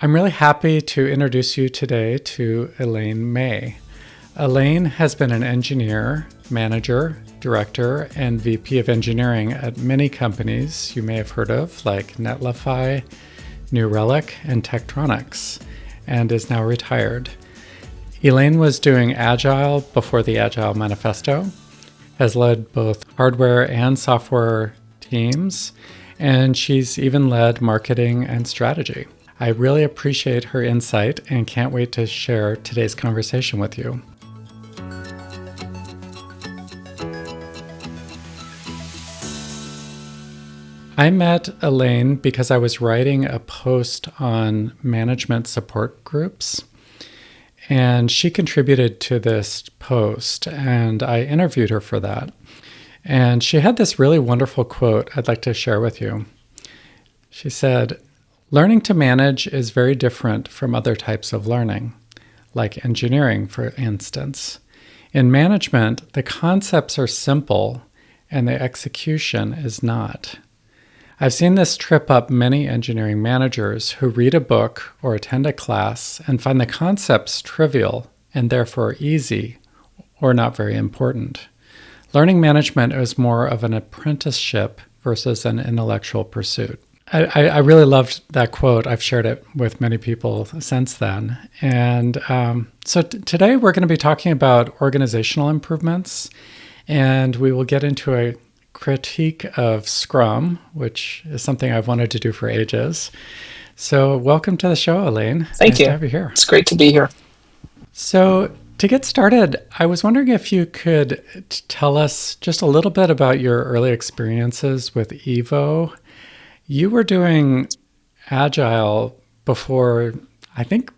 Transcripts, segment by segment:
I'm really happy to introduce you today to Elaine May. Elaine has been an engineer, manager, director, and VP of engineering at many companies you may have heard of, like Netlify, New Relic, and Tektronix, and is now retired. Elaine was doing Agile before the Agile Manifesto, has led both hardware and software teams, and she's even led marketing and strategy. I really appreciate her insight and can't wait to share today's conversation with you. I met Elaine because I was writing a post on management support groups, and she contributed to this post, and I interviewed her for that. And she had this really wonderful quote I'd like to share with you. She said, "Learning to manage is very different from other types of learning, like engineering, for instance. In management, the concepts are simple and the execution is not. I've seen this trip up many engineering managers who read a book or attend a class and find the concepts trivial and therefore easy or not very important. Learning management is more of an apprenticeship versus an intellectual pursuit." I really loved that quote. I've shared it with many people since then. And today we're going to be talking about organizational improvements, and we will get into a critique of SCRUM, which is something I've wanted to do for ages. So welcome to the show, Elaine. Thank nice you. to have you here. It's great to be here. So to get started, I was wondering if you could tell us just a little bit about your early experiences with Evo. You were doing Agile before, I think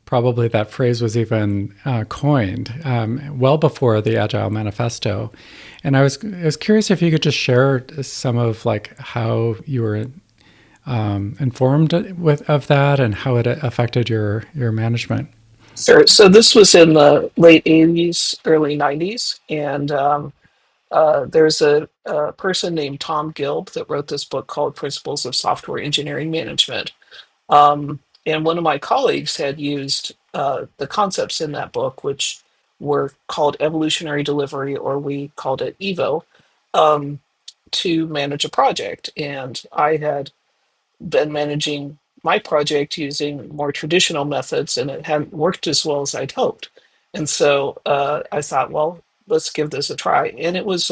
probably that phrase was even coined, well before the Agile Manifesto. And I was curious if you could just share some of like how you were informed of that and how it affected your management. Sure. So this was in the late 80s, early 90s. And there's a person named Tom Gilb that wrote this book called Principles of Software Engineering Management. And one of my colleagues had used the concepts in that book, which were called evolutionary delivery, or we called it EVO, um, to manage a project. And I had been managing my project using more traditional methods, and it hadn't worked as well as I'd hoped. And so I thought, well, let's give this a try. And it was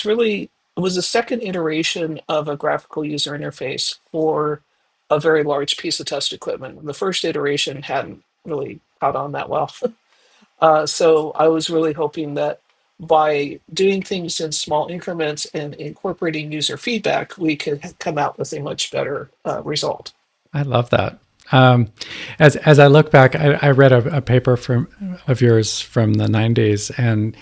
really it was a second iteration of a graphical user interface for a very large piece of test equipment. The first iteration hadn't really caught on that well. So I was really hoping that by doing things in small increments and incorporating user feedback, we could come out with a much better result. I love that. As I look back, I read a paper of yours from the 90s, and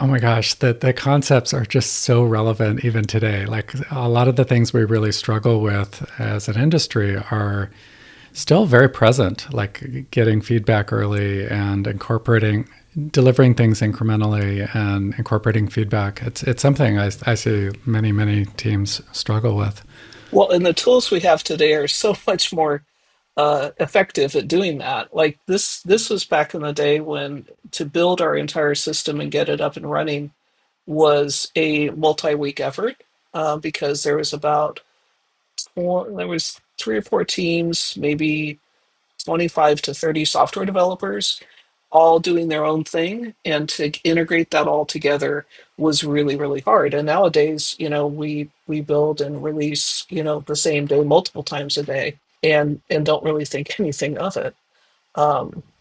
oh my gosh, the concepts are just so relevant even today. Like a lot of the things we really struggle with as an industry are still very present, like getting feedback early and delivering things incrementally and incorporating feedback. It's something I see many teams struggle with. Well, and the tools we have today are so much more effective at doing that. Like this was back in the day when to build our entire system and get it up and running was a multi-week effort because there was 3 or 4 teams, maybe 25 to 30 software developers, all doing their own thing, and to integrate that all together was really really hard. And nowadays, we build and release, the same day multiple times a day, and don't really think anything of it.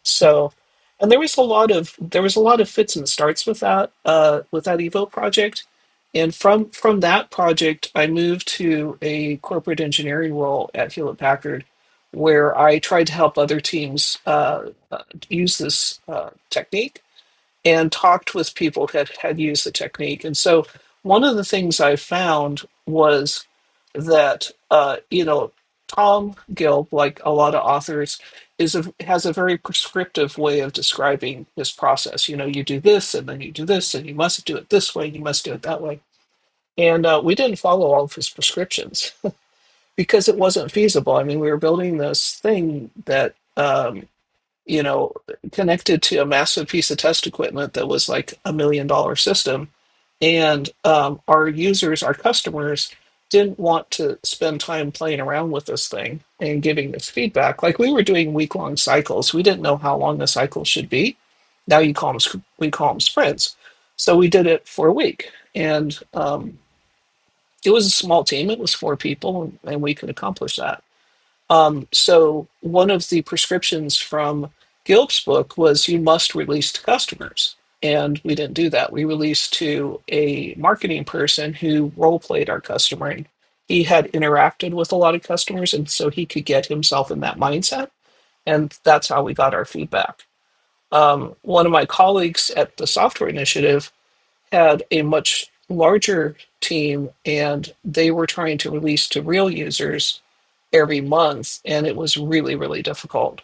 So and there was a lot of fits and starts with that Evo project. And from that project, I moved to a corporate engineering role at Hewlett Packard, where I tried to help other teams use this technique, and talked with people that had used the technique. And so one of the things I found was that Tom Gilb, like a lot of authors, has a very prescriptive way of describing his process. You do this, and then you do this, and you must do it this way, and you must do it that way. And we didn't follow all of his prescriptions. because it wasn't feasible. I mean, we were building this thing that you know, connected to a massive piece of test equipment that was like $1 million system. And our users, our customers, didn't want to spend time playing around with this thing and giving this feedback. Like we were doing week-long cycles. We didn't know how long the cycle should be. Now we call them sprints. So we did it for a week. And it was a small team. It was 4 people, and we could accomplish that. So one of the prescriptions from Gilb's book was you must release to customers. And we didn't do that. We released to a marketing person who role played our customer. And he had interacted with a lot of customers, and so he could get himself in that mindset. And that's how we got our feedback. One of my colleagues at the software initiative had a much larger team, and they were trying to release to real users every month, and it was really, really difficult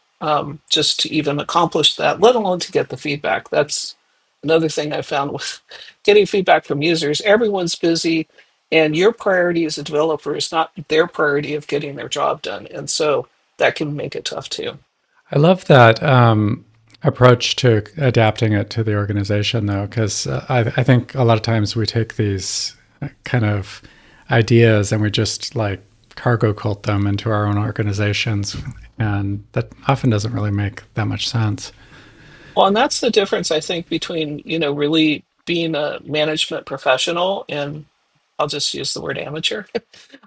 just to even accomplish that, let alone to get the feedback. That's another thing I found with getting feedback from users. Everyone's busy, and your priority as a developer is not their priority of getting their job done, and so that can make it tough too. I love that approach to adapting it to the organization, though, because I think a lot of times we take these kind of ideas and we just like cargo cult them into our own organizations, and that often doesn't really make that much sense. Well, and that's the difference, I think, between, really being a management professional and I'll just use the word amateur.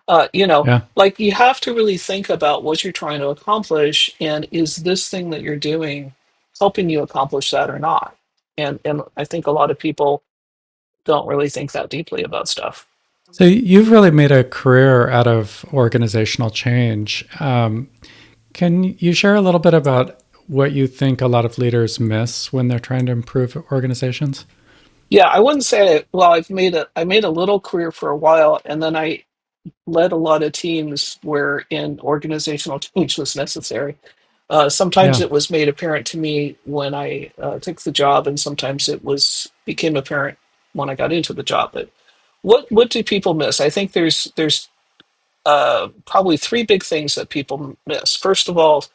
uh, you know, Yeah. like you have to really think about what you're trying to accomplish, and is this thing that you're doing helping you accomplish that or not? And I think a lot of people don't really think that deeply about stuff. So you've really made a career out of organizational change. Can you share a little bit about what you think a lot of leaders miss when they're trying to improve organizations? Yeah, I wouldn't say, well, I made a little career for a while, and then I led a lot of teams where in organizational change was necessary. Sometimes Yeah. it was made apparent to me when I took the job, and sometimes it was became apparent when I got into the job. But what do people miss? I think there's probably 3 big things that people miss. First of all,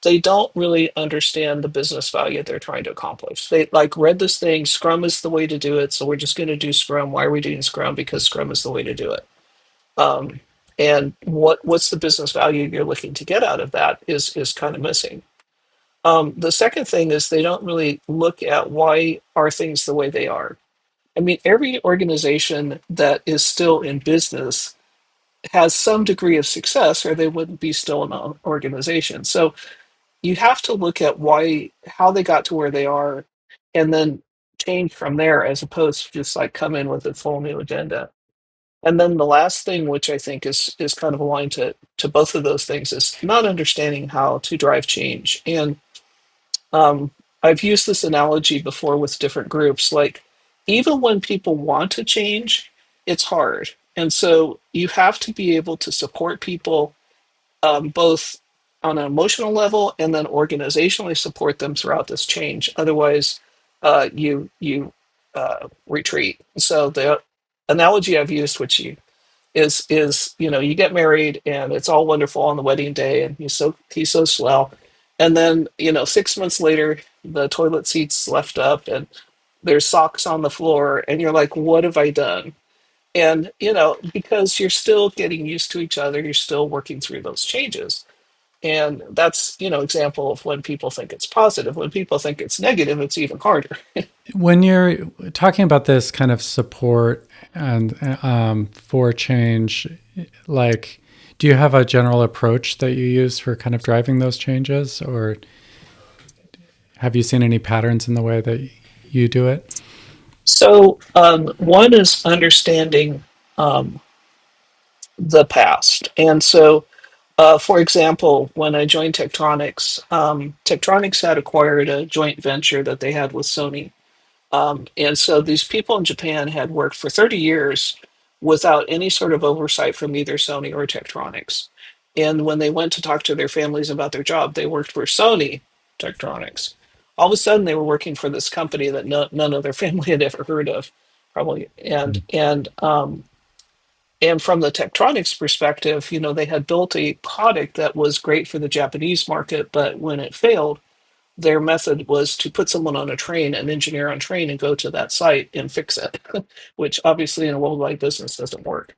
they don't really understand the business value they're trying to accomplish. They like read this thing, Scrum is the way to do it, so we're just going to do Scrum. Why are we doing Scrum? Because Scrum is the way to do it. Um, and what's the business value you're looking to get out of that is kind of missing. The second thing is they don't really look at why are things the way they are. I mean, every organization that is still in business has some degree of success, or they wouldn't be still an organization. So you have to look at why, how they got to where they are, and then change from there, as opposed to just like come in with a full new agenda. And then the last thing, which I think is kind of aligned to both of those things, is not understanding how to drive change. And um, I've used this analogy before with different groups. Like, even when people want to change, it's hard. And so you have to be able to support people both on an emotional level and then organizationally support them throughout this change. Otherwise, you retreat. So the analogy I've used, which is you get married and it's all wonderful on the wedding day, and he's so swell, and then 6 months later the toilet seat's left up and there's socks on the floor, and you're like, what have I done? And because you're still getting used to each other, you're still working through those changes. And that's example of when people think it's positive. When people think it's negative, it's even harder. When you're talking about this kind of support and for change, like, do you have a general approach that you use for kind of driving those changes, or have you seen any patterns in the way that you do it? So one is understanding um, the past. And so for example, when I joined Tektronix, Tektronix had acquired a joint venture that they had with Sony. And so these people in Japan had worked for 30 years without any sort of oversight from either Sony or Tektronix. And when they went to talk to their families about their job, they worked for Sony Tektronix. All of a sudden, they were working for this company that none of their family had ever heard of, probably. And And from the Tektronix perspective, they had built a product that was great for the Japanese market, but when it failed, their method was to put someone on a train, an engineer on train, and go to that site and fix it, which obviously in a worldwide business doesn't work.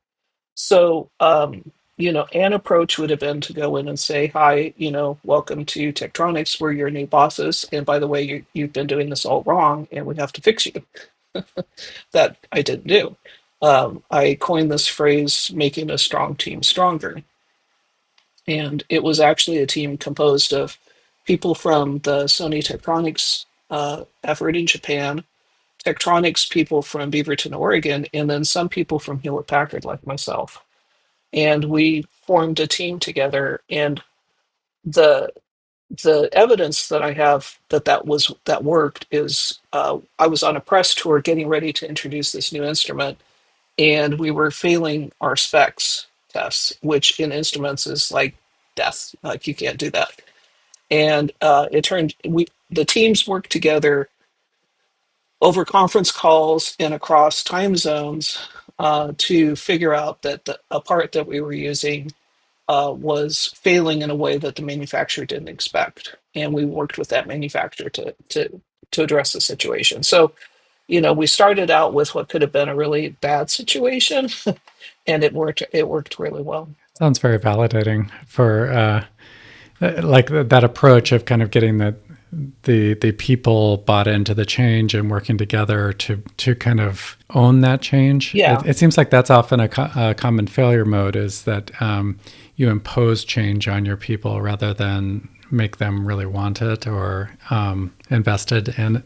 So, an approach would have been to go in and say, hi, welcome to Tektronix. We're your new bosses. And by the way, you've been doing this all wrong and we have to fix you. That I didn't do. I coined this phrase, making a strong team stronger. And it was actually a team composed of people from the Sony Tektronix effort in Japan, Tektronix people from Beaverton, Oregon, and then some people from Hewlett Packard, like myself. And we formed a team together. And the the evidence that I have that worked is I was on a press tour getting ready to introduce this new instrument, and we were failing our specs tests, which in instruments is like death. Like you can't do that. And it turned we the teams worked together over conference calls and across time zones to figure out that a part that we were using was failing in a way that the manufacturer didn't expect, and we worked with that manufacturer to address the situation. So, we started out with what could have been a really bad situation, and it worked. It worked really well. Sounds very validating for like that approach of kind of getting the people bought into the change and working together to kind of own that change. Yeah, It seems like that's often a common failure mode, is that you impose change on your people rather than make them really want it or invested in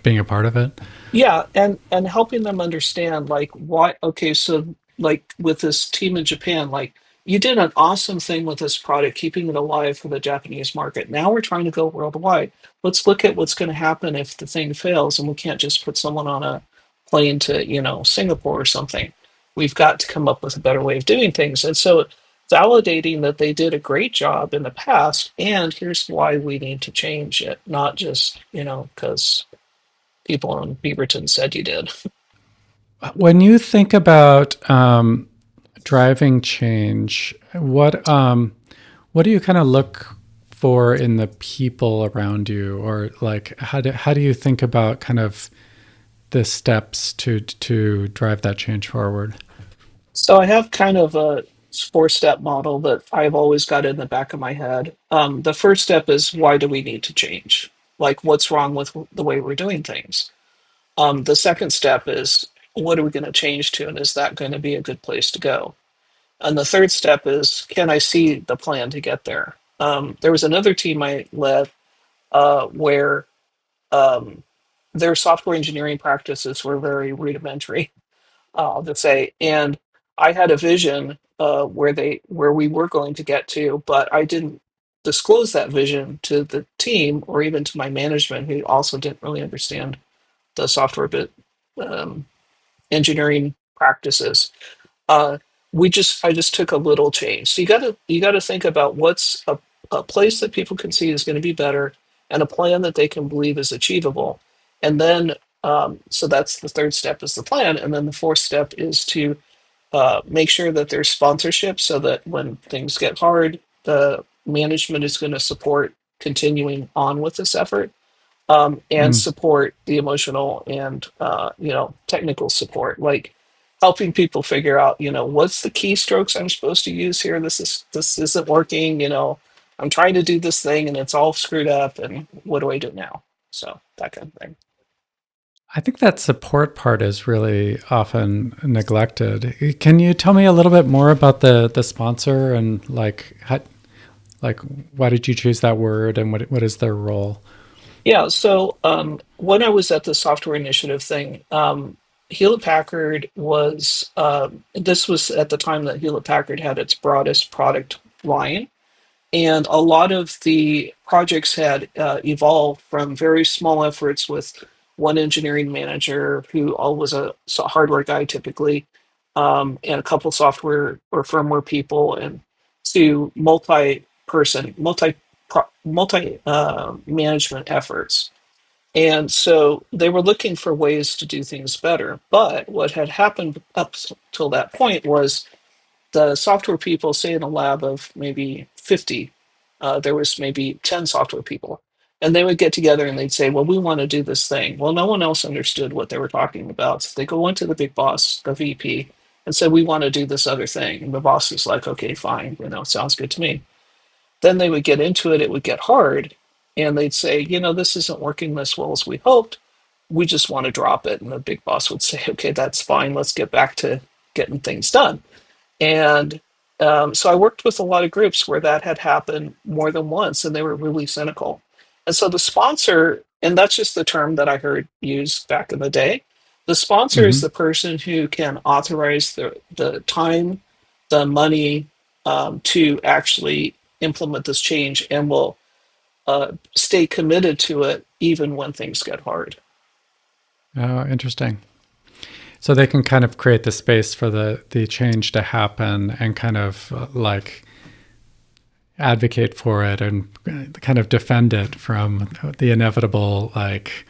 being a part of it. yeah, and helping them understand like why. Okay, so like with this team in Japan, like you did an awesome thing with this product, keeping it alive for the Japanese market. Now we're trying to go worldwide. Let's look at what's going to happen if the thing fails, and we can't just put someone on a plane to Singapore or something. We've got to come up with a better way of doing things. And so validating that they did a great job in the past, and here's why we need to change it, not just because people on Beaverton said you did. When you think about driving change, what do you kind of look for in the people around you, or like how do you think about kind of the steps to drive that change forward? So I have kind of a four-step model that I've always got in the back of my head. The first step is, why do we need to change? Like, what's wrong with the way we're doing things? The second step is, what are we going to change to, and is that going to be a good place to go? And the third step is, can I see the plan to get there? There was another team I led where um, their software engineering practices were very rudimentary, I'll just say. And I had a vision where we were going to get to, but I didn't disclose that vision to the team or even to my management, who also didn't really understand the software bit um, engineering practices. Uh, I just took a little change. So you gotta think about what's a place that people can see is going to be better, and a plan that they can believe is achievable. And then so that's the third step, is the plan, and then the fourth step is to make sure that there's sponsorship, so that when things get hard, the management is going to support continuing on with this effort, and Mm. support the emotional and technical support, like helping people figure out what's the keystrokes I'm supposed to use here. This isn't working. I'm trying to do this thing and it's all screwed up, and what do I do now? So that kind of thing. I think that support part is really often neglected. Can you tell me a little bit more about the sponsor and like why did you choose that word, and what is their role? Yeah, so when I was at the software initiative thing, Hewlett Packard was, this was at the time that Hewlett Packard had its broadest product line. And a lot of the projects had evolved from very small efforts with one engineering manager who all was a hardware guy typically, and a couple software or firmware people, and to multi-person, multi management efforts. And so they were looking for ways to do things better. But what had happened up till that point was the software people, say in a lab of maybe 50, there was maybe 10 software people. And they would get together and they'd say, well, we want to do this thing. Well, no one else understood what they were talking about. So they go into the big boss, the VP, and said, we want to do this other thing. And the boss is like, okay, fine, sounds good to me. Then they would get into it, it would get hard, and they'd say, this isn't working as well as we hoped. We just want to drop it. And the big boss would say, okay, that's fine. Let's get back to getting things done. And so I worked with a lot of groups where that had happened more than once, and they were really cynical. And so the sponsor, and that's just the term that I heard used back in the day, the sponsor is Hmm. the person who can authorize the time, the money to actually implement this change and will stay committed to it even when things get hard. Oh, interesting. So they can kind of create the space for the change to happen and kind of like advocate for it and kind of defend it from the inevitable like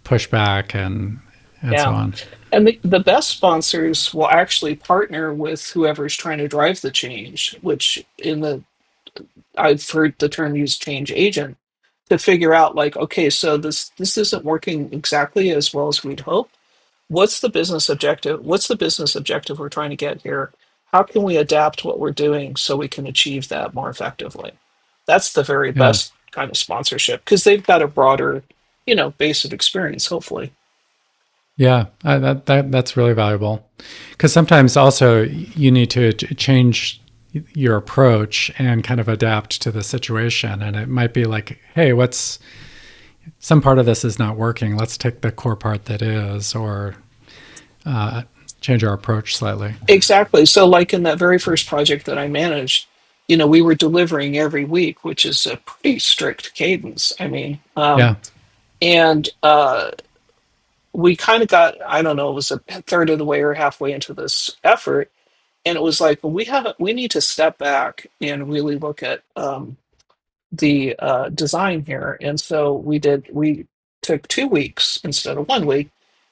pushback and so Yeah. on. And the best sponsors will actually partner with whoever's trying to drive the change, which I've heard the term used change agent to figure out like, okay, so this isn't working exactly as well as we'd hoped. What's the business objective? What's the business objective we're trying to get here? How can we adapt what we're doing so we can achieve that more effectively? That's the very Yeah. best kind of sponsorship because they've got a broader, base of experience, hopefully. Yeah, that's really valuable because sometimes also you need to change your approach and kind of adapt to the situation. And it might be like, hey, what's some part of this is not working. Let's take the core part that is, or uh, change our approach slightly. Exactly. So, like in that very first project that I managed, we were delivering every week, which is a pretty strict cadence. I mean, Yeah. and we kind of got, I don't know, it was a third of the way or halfway into this effort, and it was like, well, we need to step back and really look at the design here. And so we took 2 weeks instead of 1 week,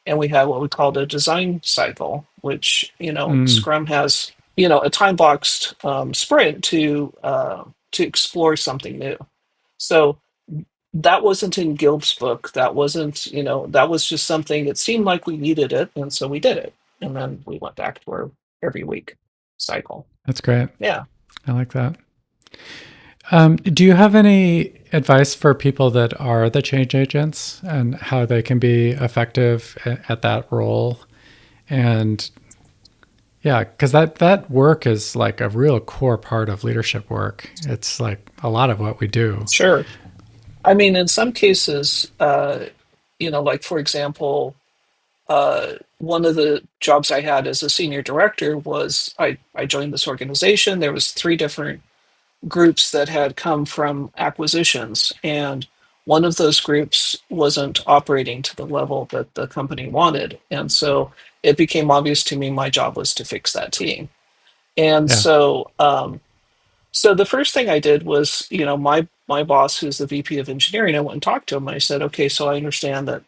and we had what we called a design cycle, which, Mm, Scrum has, a time boxed sprint to explore something new. So that wasn't in Gilb's book. That wasn't, that was just something that seemed like we needed it. And so we did it. And then we went back to our every week cycle. that's great. Yeah. I like that. Do you have any advice for people that are the change agents and how they can be effective at that role? And yeah, because that work is like a real core part of leadership work. It's like a lot of what we do. Sure. I mean, in some cases, like for example, one of the jobs I had as a senior director was I joined this organization. There was three different groups that had come from acquisitions, and one of those groups wasn't operating to the level that the company wanted. And so it became obvious to me my job was to fix that team. And Yeah. so the first thing I did was, my boss, who's the VP of engineering, I went and talked to him. I said, okay, so I understand that,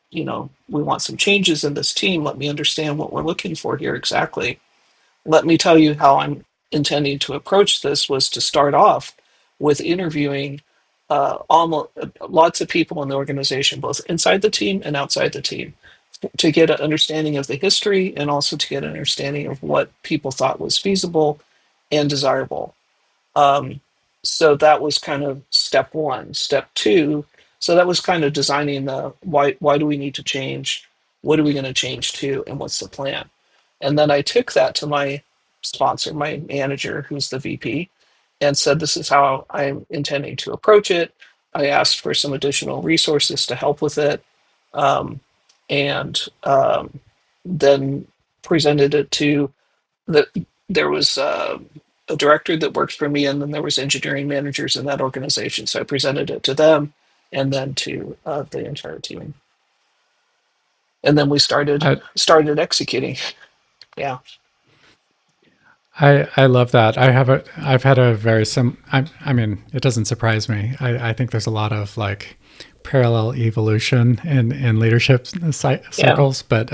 we want some changes in this team. Let me understand what we're looking for here exactly. Let me tell you how I'm intending to approach this was to start off with interviewing almost lots of people in the organization, both inside the team and outside the team, to get an understanding of the history and also to get an understanding of what people thought was feasible and desirable. Um, so that was kind of step one. Step two, so that was kind of designing the why do we need to change? What are we going to change to? And what's the plan? And then I took that to my sponsor, my manager, who's the VP, and said, this is how I'm intending to approach it. I asked for some additional resources to help with it. Um, and then presented it to the there was a director that worked for me, and then there was engineering managers in that organization. So I presented it to them, and then to the entire team, and then we I started executing. Yeah, I love that. I've had a very I mean, it doesn't surprise me. I think there's a lot of like parallel evolution in leadership yeah, cycles, but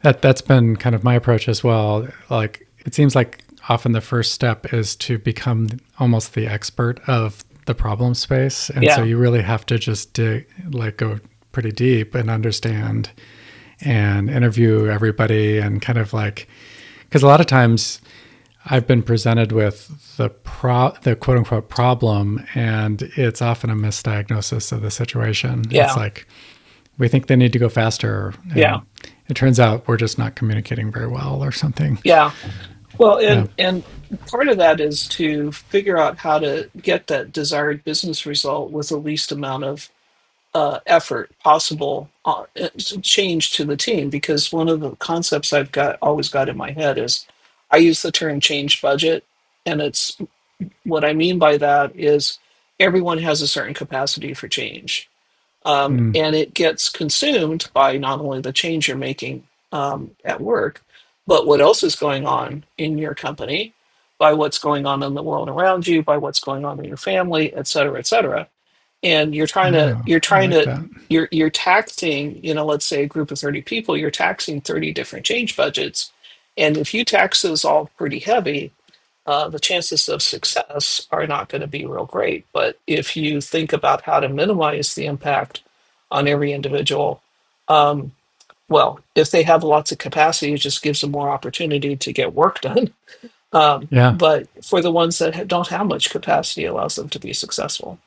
that's been kind of my approach as well. Like it seems like often the first step is to become almost the expert of the problem space. And so Yeah. you really have to just go pretty deep and understand and interview everybody and kind of like, because a lot of times I've been presented with the quote unquote problem, and it's often a misdiagnosis of the situation. It's Yeah. like, we think they need to go faster, Yeah. and it turns out we're just not communicating very well or something. Yeah. Well, Yeah. and part of that is to figure out how to get that desired business result with the least amount of effort possible, change to the team. Because one of the concepts I've got always got in my head is I use the term change budget, and it's what I mean by that is everyone has a certain capacity for change. Mm. And it gets consumed by not only the change you're making at work, but what else is going on in your company, by what's going on in the world around you, by what's going on in your family, et cetera, et cetera. And Oh, I like that. you're taxing, let's say a group of 30 people, you're taxing 30 different change budgets. And if you tax those all pretty heavy, the chances of success are not going to be real great. But if you think about how to minimize the impact on every individual, um, well, if they have lots of capacity, it just gives them more opportunity to get work done. Yeah. But for the ones that don't have much capacity, it allows them to be successful.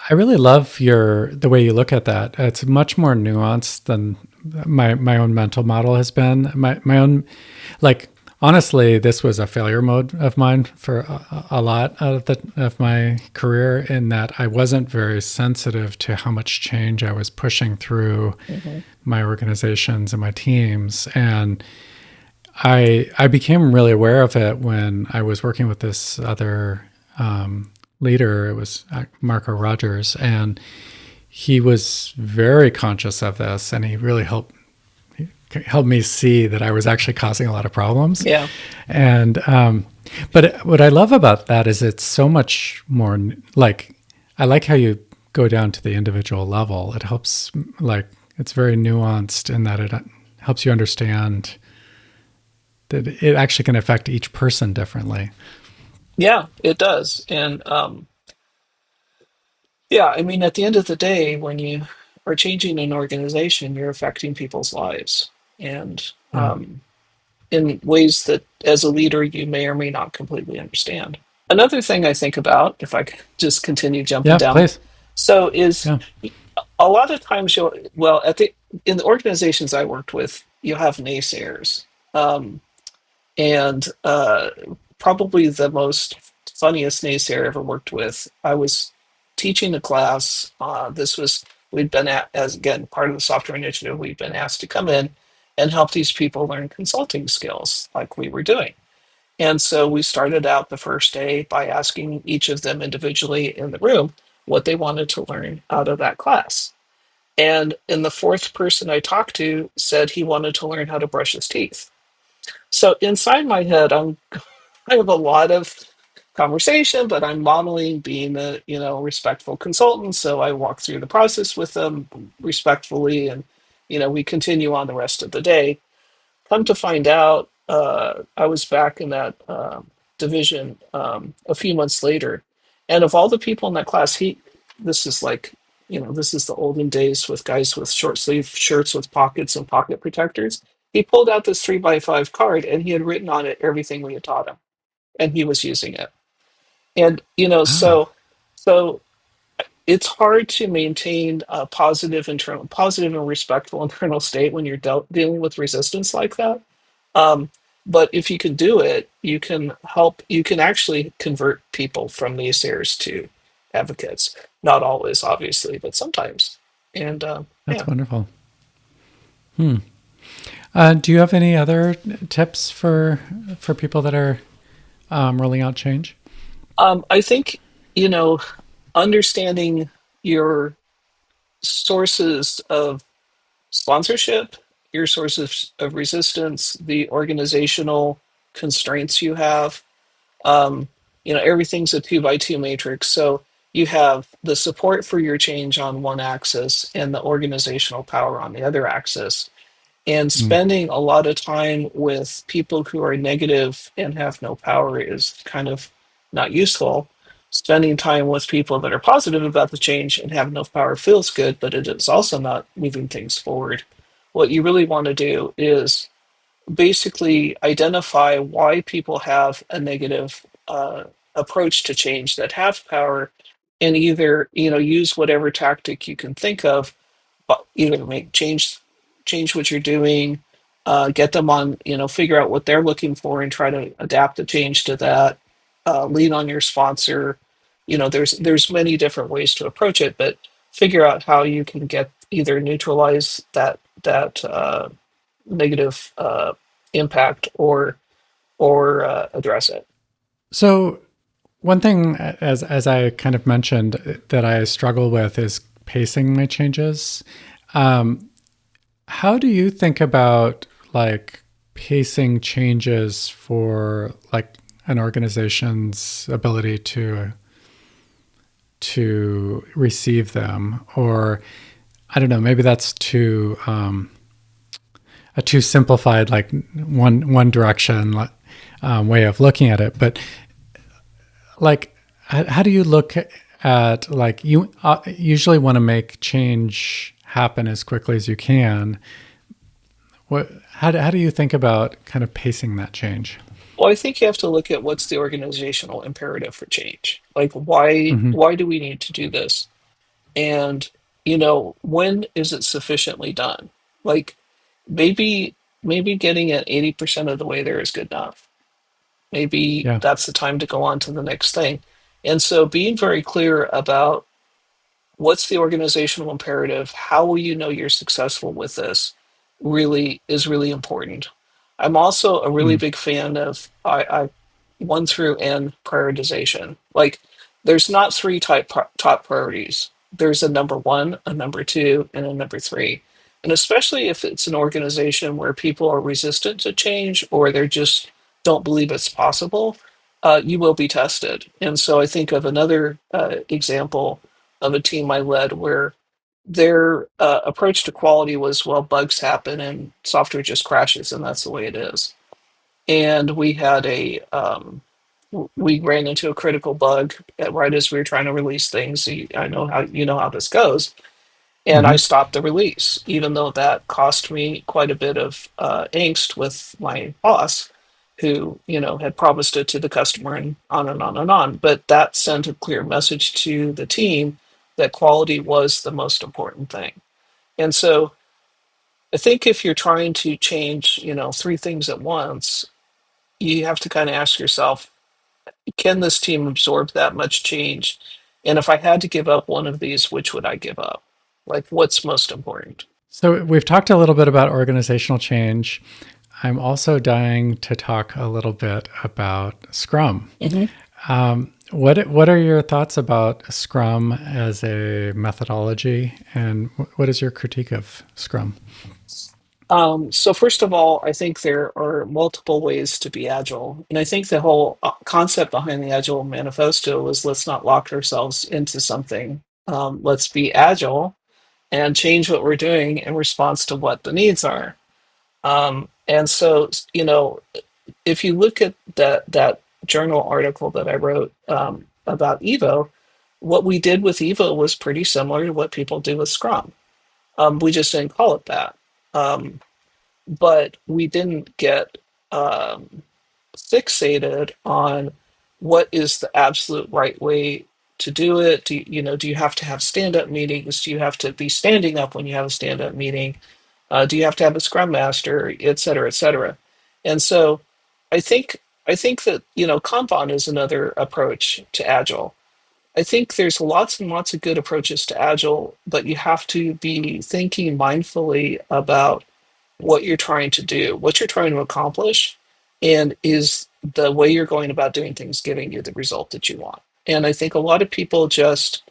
I really love the way you look at that. It's much more nuanced than my own mental model has been. My own, like, honestly, this was a failure mode of mine for a lot of my career, in that I wasn't very sensitive to how much change I was pushing through Hmm. my organizations and my teams. And I became really aware of it when I was working with this other leader. It was Marco Rogers, and he was very conscious of this, and he really helped me see that I was actually causing a lot of problems. Yeah. And but what I love about that is it's so much more like, I like how you go down to the individual level. It helps, like, it's very nuanced in that it helps you understand that it actually can affect each person differently. Yeah, it does. And yeah, I mean, at the end of the day, when you are changing an organization, you're affecting people's lives. And Yeah. in ways that, as a leader, you may or may not completely understand. Another thing I think about, if I could just continue jumping Yeah, down, please. so is Yeah. a lot of times well, in the organizations I worked with, you have naysayers. And probably the most funniest naysayer I ever worked with, I was teaching a class. We'd been at, as again, part of the software initiative, we'd been asked to come in and help these people learn consulting skills like we were doing. And so we started out the first day by asking each of them individually in the room what they wanted to learn out of that class. And the fourth person I talked to said he wanted to learn how to brush his teeth. So inside my head, I have a lot of conversation, but I'm modeling being a respectful consultant. So I walk through the process with them respectfully, and we continue on the rest of the day. Come to find out, I was back in that division a few months later, and of all the people in that class, this is like this is the olden days with guys with short sleeve shirts with pockets and pocket protectors. He pulled out this 3x5 card, and he had written on it everything we had taught him, and he was using it. And Ah, so it's hard to maintain a positive and respectful internal state when you're dealing with resistance like that. um, but if you can do it, you can actually convert people from naysayers to advocates. Not always, obviously, but sometimes. And that's yeah. wonderful. Hmm. Do you have any other tips for people that are rolling out change? I think, you know, understanding your sources of sponsorship, your sources of resistance, the organizational constraints you have. Um, everything's a 2x2 matrix. So you have the support for your change on one axis and the organizational power on the other axis. And Mm. spending a lot of time with people who are negative and have no power is kind of not useful. Spending time with people that are positive about the change and have no power feels good, but it is also not moving things forward. What you really want to do is basically identify why people have a negative approach to change that have power, and either use whatever tactic you can think of, but either make change what you're doing, get them on, figure out what they're looking for and try to adapt the change to that. Lean on your sponsor. There's many different ways to approach it, but figure out how you can get either neutralize that negative impact, or address it. So one thing, as I kind of mentioned, that I struggle with is pacing my changes. Um, how do you think about like pacing changes for like an organization's ability to receive them? Or I don't know, maybe that's too a too simplified, like one direction way of looking at it. But like, how do you look at like you usually want to make change happen as quickly as you can? How do you think about kind of pacing that change? Well, I think you have to look at what's the organizational imperative for change. Like, why Hmm. why do we need to do this? And when is it sufficiently done? Like, maybe maybe getting it 80% of the way there is good enough. Maybe Yeah. that's the time to go on to the next thing. And so being very clear about what's the organizational imperative, how will you know you're successful with this, really is really important. I'm also a really Mm. big fan of I 1 through N prioritization. Like, there's not three top priorities. There's a number one, a number two, and a number three. And especially if it's an organization where people are resistant to change, or they're just don't believe it's possible, you will be tested. And so I think of another example of a team I led where their approach to quality was, well, bugs happen and software just crashes, and that's the way it is. And we ran into a critical bug right as we were trying to release things. So I know how this goes, and I Hmm. stopped the release, even though that cost me quite a bit of angst with my boss, who had promised it to the customer, and on and on and on. But that sent a clear message to the team that quality was the most important thing. And so I think if you're trying to change, three things at once, you have to kind of ask yourself, can this team absorb that much change? And if I had to give up one of these, which would I give up? Like, what's most important? So we've talked a little bit about organizational change. I'm also dying to talk a little bit about Scrum. Mhm. What are your thoughts about Scrum as a methodology, and what is your critique of Scrum? So first of all, I think there are multiple ways to be agile, and I think the whole concept behind the Agile Manifesto is, let's not lock ourselves into something. Let's be agile and change what we're doing in response to what the needs are. And so, if you look at that journal article that I wrote about Evo, what we did with Evo was pretty similar to what people do with Scrum. We just didn't call it that. Um, but we didn't get um, fixated on what is the absolute right way to do it. Do you have to have stand-up meetings? Do you have to be standing up when you have a stand-up meeting? Do you have to have a scrum master, et cetera, et cetera? And so I think I think that Kanban is another approach to agile. I think there's lots and lots of good approaches to agile, but you have to be thinking mindfully about what you're trying to do, what you're trying to accomplish, and is the way you're going about doing things giving you the result that you want. And I think a lot of people just,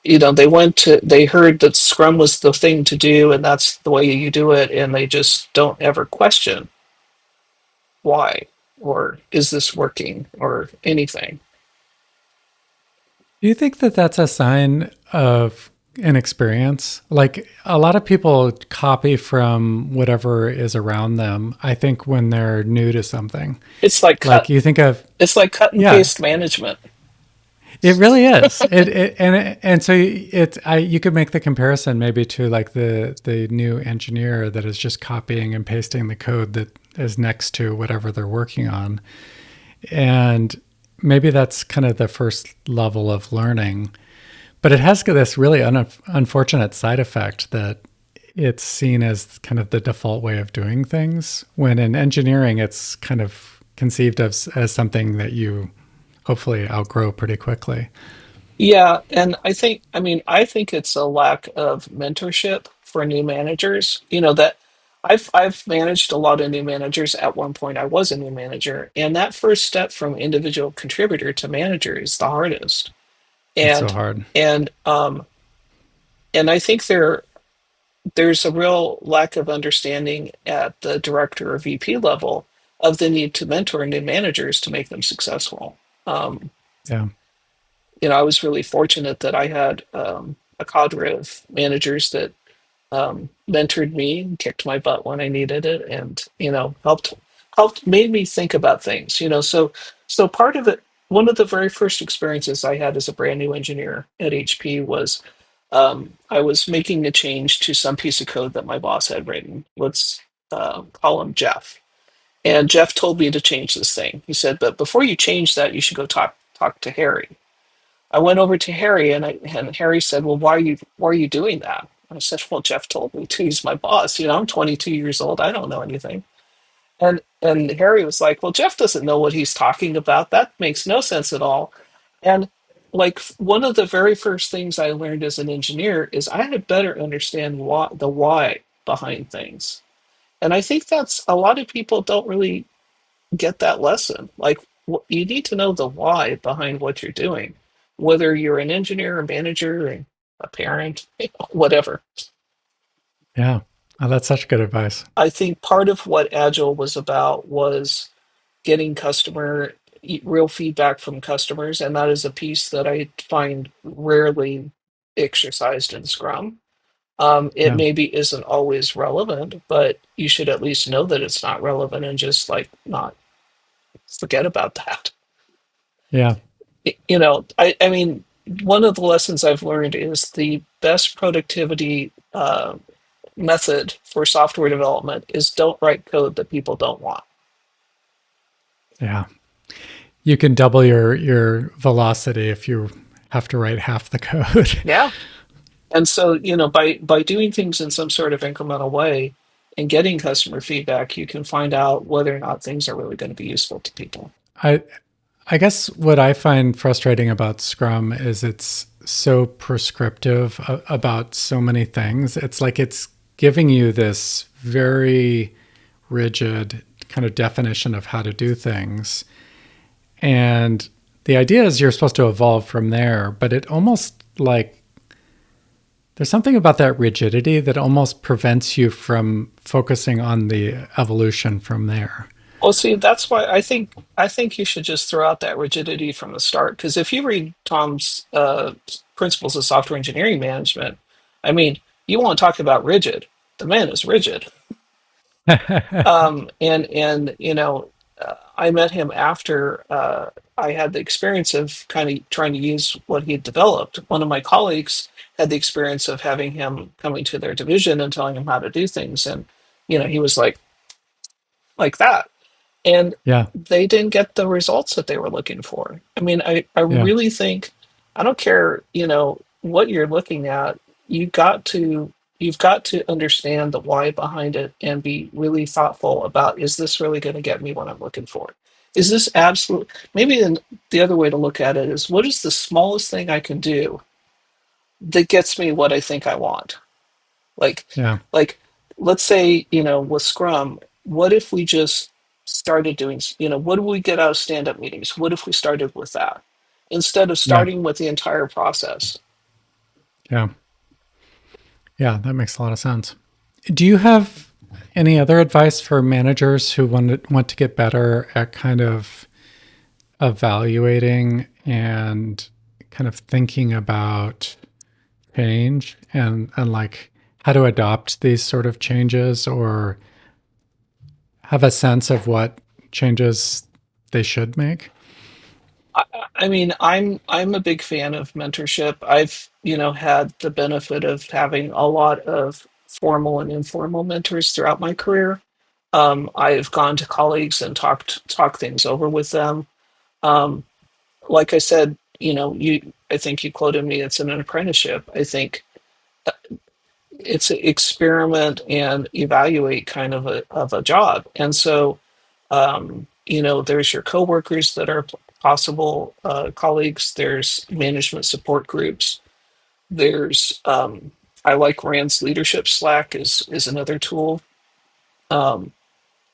they heard that Scrum was the thing to do, and that's the way you do it, and they just don't ever question why, or is this working, or anything. Do you think that that's a sign of an experience. Like a lot of people copy from whatever is around them, I think, when they're new to something. It's like Like you think of, it's like cut and yeah, paste management. it really is. And so you could make the comparison maybe to like the new engineer that is just copying and pasting the code that is next to whatever they're working on. And maybe that's kind of the first level of learning. But it has this really unfortunate side effect that it's seen as kind of the default way of doing things, when in engineering, it's kind of conceived as something that you hopefully outgrow pretty quickly. Yeah, and I think it's a lack of mentorship for new managers. You know that I've managed a lot of new managers. At one point, I was a new manager, and that first step from individual contributor to manager is the hardest. It's so And hard. and and I think there's a real lack of understanding at the director or VP level of the need to mentor new managers to make them successful. Um, Yeah. I was really fortunate that I had a cadre of managers that mentored me and kicked my butt when I needed it, and helped made me think about things. So part of it. One of the very first experiences I had as a brand new engineer at HP was I was making a change to some piece of code that my boss had written. Let's call him Jeff. And Jeff told me to change this thing. He said, "But before you change that, you should go talk to Harry." I went over to Harry, and Harry said, "Well, why are you doing that?" I said, "Well, Jeff told me to. He's my boss. I'm 22 years old. I don't know anything." And Harry was like, "Well, Jeff doesn't know what he's talking about. That makes no sense at all." And like one of the very first things I learned as an engineer is I had better understand the why behind things. And I think that's a lot of people don't really get that lesson. Like you need to know the why behind what you're doing, whether you're an engineer, a manager, a parent, whatever. Yeah. Oh, that's such good advice. I think part of what Agile was about was getting real feedback from customers, and that is a piece that I find rarely exercised in Scrum. It Yeah. maybe isn't always relevant, but you should at least know that it's not relevant and just like not forget about that. Yeah. I mean, one of the lessons I've learned is the best productivity method for software development is don't write code that people don't want. Yeah. You can double your velocity if you have to write half the code. Yeah. And so, by doing things in some sort of incremental way and getting customer feedback, you can find out whether or not things are really going to be useful to people. I I guess what I find frustrating about Scrum is it's so prescriptive about so many things. It's like it's giving you this very rigid kind of definition of how to do things. And the idea is you're supposed to evolve from there, but it almost like there's something about that rigidity that almost prevents you from focusing on the evolution from there. Well, see, that's why I think you should just throw out that rigidity from the start. Because if you read Tom's Principles of Software Engineering Management, I mean, you want to talk about rigid. The man is rigid. And I met him after I had the experience of kind of trying to use what he had developed. One of my colleagues had the experience of having him coming to their division and telling him how to do things, and he was like that, and Yeah, they didn't get the results that they were looking for. I mean, I yeah, really think I don't care, what you're looking at, you've got to understand the why behind it and be really thoughtful about, is this really going to get me what I'm looking for? Is this absolute maybe the other way to look at it is, what is the smallest thing I can do that gets me what I think I want? Like, yeah, like, let's say, with Scrum, what if we just started doing, what do we get out of stand-up meetings? What if we started with that instead of yeah, starting with the entire process? yeah. Yeah, that makes a lot of sense. Do you have any other advice for managers who want to get better at kind of evaluating and kind of thinking about change and like how to adopt these sort of changes or have a sense of what changes they should make? I, I mean, I'm a big fan of mentorship. I've, had the benefit of having a lot of formal and informal mentors throughout my career. I've gone to colleagues and talked things over with them. Um, like I said, I think you quoted me. It's an apprenticeship. I think it's an experiment and evaluate kind of a job. And so, there's your coworkers that are possible colleagues. There's management support groups. There's I like Rand's leadership Slack is another tool. Um,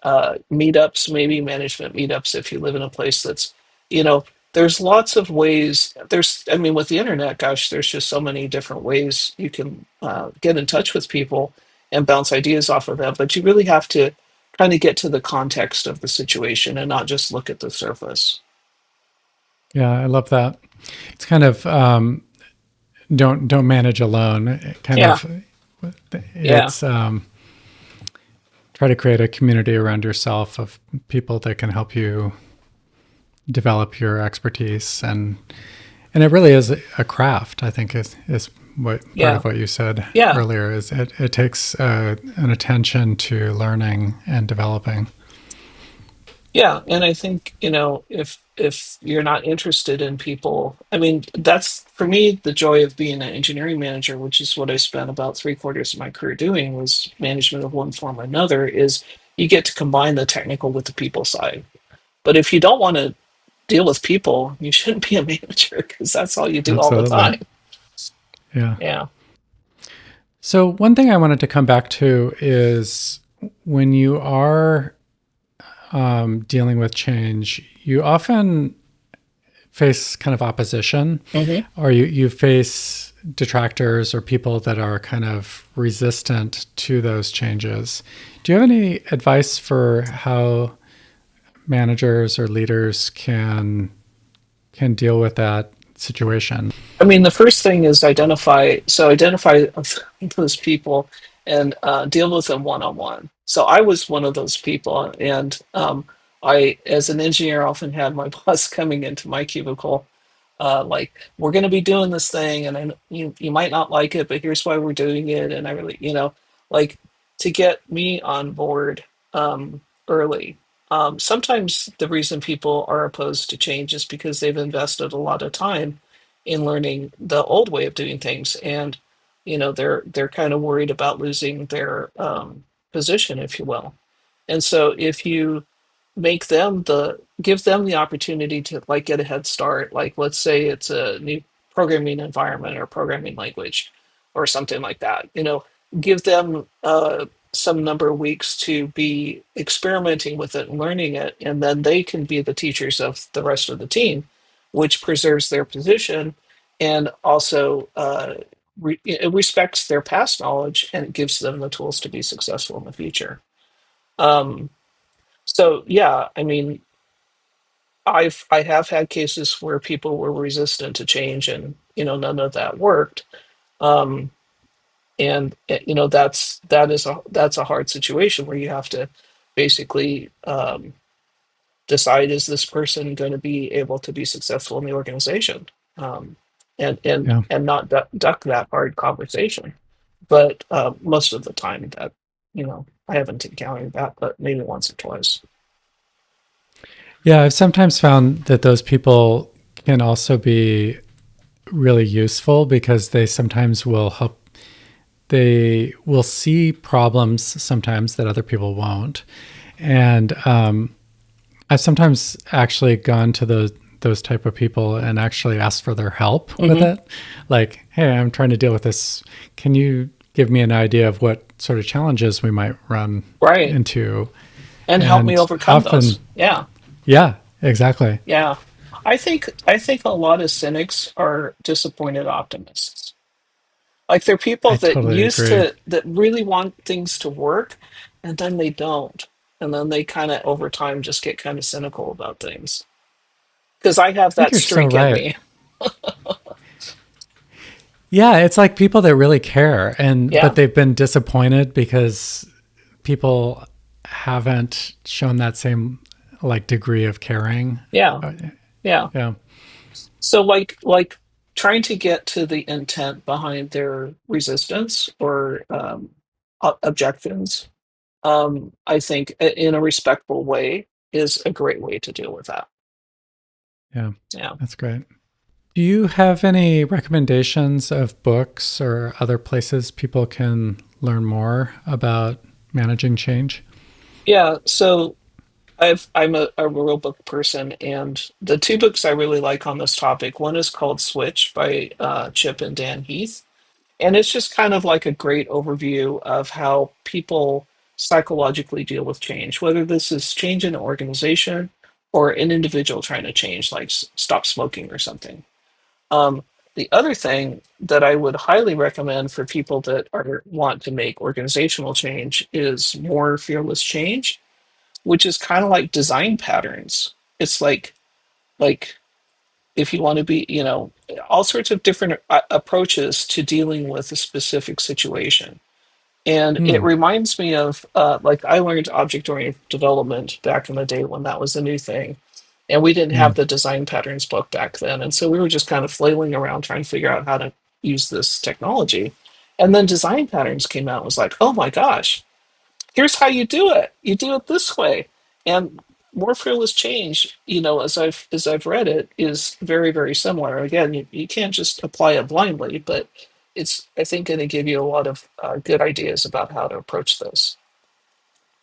Meetups, maybe management meetups if you live in a place that's, you know, there's lots of ways. I mean, with the internet, gosh, there's just so many different ways you can get in touch with people and bounce ideas off of them. But you really have to kind of get to the context of the situation and not just look at the surface. Yeah, I love that. It's kind of don't manage alone. Kind Yeah, of yeah, it's try to create a community around yourself of people that can help you develop your expertise and it really is a craft. I think is what part yeah, of what you said yeah. earlier is it takes an attention to learning and developing. Yeah, and I think, if you're not interested in people, I mean, that's for me the joy of being an engineering manager, which is what I spent about three-quarters of my career doing, was management of one form or another, is you get to combine the technical with the people side. But if you don't want to deal with people, you shouldn't be a manager because that's all you do all the Absolutely. time. Yeah. Yeah. So one thing I wanted to come back to is when you are dealing with change, you often face kind of opposition Hmm. or you face detractors or people that are kind of resistant to those changes. Do you have any advice for how managers or leaders can deal with that situation? I mean, the first thing is identify those people and deal with them one on one. So I was one of those people, and I, as an engineer, often had my boss coming into my cubicle, like, "We're going to be doing this thing, and you might not like it, but here's why we're doing it." And I really, like, to get me on board early. Sometimes the reason people are opposed to change is because they've invested a lot of time in learning the old way of doing things, and they're kind of worried about losing their position, if you will. And so if you give them the opportunity to, like, get a head start, like, let's say it's a new programming environment or programming language or something like that, give them some number of weeks to be experimenting with it and learning it, and then they can be the teachers of the rest of the team, which preserves their position and also it respects their past knowledge and it gives them the tools to be successful in the future. Um, so yeah, I mean, I have had cases where people were resistant to change, and none of that worked. Um, and that's a hard situation where you have to basically decide, is this person going to be able to be successful in the organization, um, Yeah. and not duck that hard conversation. But most of the time that I haven't encountered that, but maybe once or twice. Yeah, I've sometimes found that those people can also be really useful because they sometimes will help. They will see problems sometimes that other people won't. And I've sometimes actually gone to those type of people and actually asked for their help with Hmm. it. Like, hey, I'm trying to deal with this. Can you give me an idea of what sort of challenges we might run Right. into? And help me And overcome those. often, Yeah. yeah, exactly. Yeah. I think a lot of cynics are disappointed optimists. Like, they're people I totally agree. that really want things to work, and then they don't. And then they kind of over time just get kind of cynical about things. Because I have I think that you're so streak in right. me. Yeah, it's like people that really care, and but Yeah, they've been disappointed because people haven't shown that same like degree of caring. yeah, Uh, yeah. Yeah. So like trying to get to the intent behind their resistance or objections, I think in a respectful way is a great way to deal with that. Yeah. Yeah. That's great. Do you have any recommendations of books or other places people can learn more about managing change? Yeah. So I'm a real book person, and the two books I really like on this topic, one is called Switch by Chip and Dan Heath. And it's just kind of like a great overview of how people psychologically deal with change, whether this is change in an organization or an individual trying to change, like stop smoking or something. Um, the other thing that I would highly recommend for people that want to make organizational change is More Fearless Change, which is kind of like design patterns. It's like if you want to be, all sorts of different approaches to dealing with a specific situation. And it Hmm. reminds me of like I learned object oriented development back in the day when that was a new thing. And we didn't Hmm. have the design patterns book back then. And so we were just kind of flailing around trying to figure out how to use this technology. And then design patterns came out and was like, oh my gosh, here's how you do it. You do it this way. And More Fearless Change, as I've read it, is very, very similar. Again, you can't just apply it blindly, but it's, I think, going to give you a lot of good ideas about how to approach this.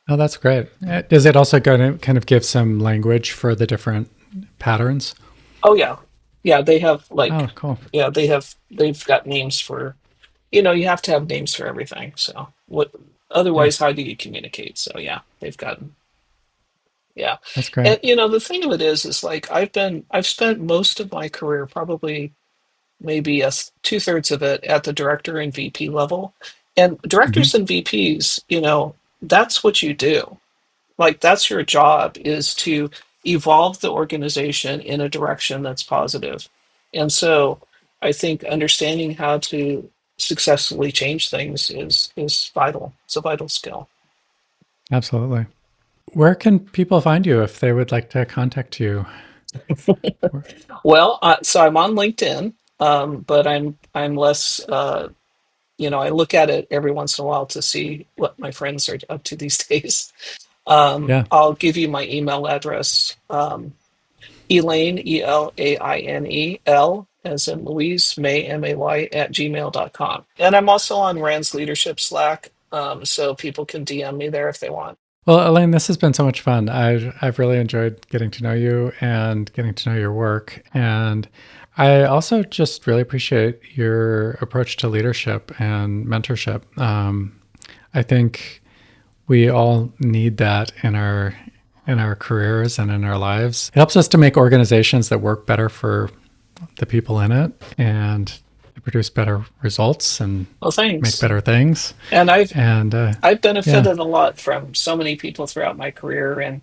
Oh, that's great. Is it also going to kind of give some language for the different patterns? Oh yeah. Yeah, they have Oh, cool. they've got names for, you have to have names for everything. So what Yeah, otherwise how do you communicate? So yeah, they've got, yeah. that's great. And the thing of it is like I've spent most of my career, probably maybe 2/3 of it at the director and VP level. And Hmm. directors and VPs, that's what you do. Like that's your job, is to evolve the organization in a direction that's positive. And so I think understanding how to successfully change things is vital. It's a vital skill. Absolutely. Where can people find you if they would like to contact you? Where- Well, so I'm on LinkedIn, but I'm less. I look at it every once in a while to see what my friends are up to these days. Yeah. I'll give you my email address. Elaine, Elaine, as in Louise, May, May, at gmail.com. And I'm also on Rand's Leadership Slack, so people can DM me there if they want. Well, Elaine, this has been so much fun. I've really enjoyed getting to know you and getting to know your work. And I also just really appreciate your approach to leadership and mentorship. I think we all need that in our careers and in our lives. It helps us to make organizations that work better for the people in it and to produce better results and Well, make thanks. better things. And And I've yeah, benefited a lot from so many people throughout my career, and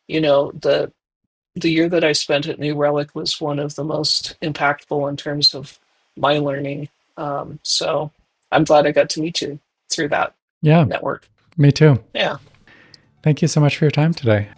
the year that I spent at New Relic was one of the most impactful in terms of my learning. So I'm glad I got to meet you through that yeah, network. me too. Yeah. Thank you so much for your time today.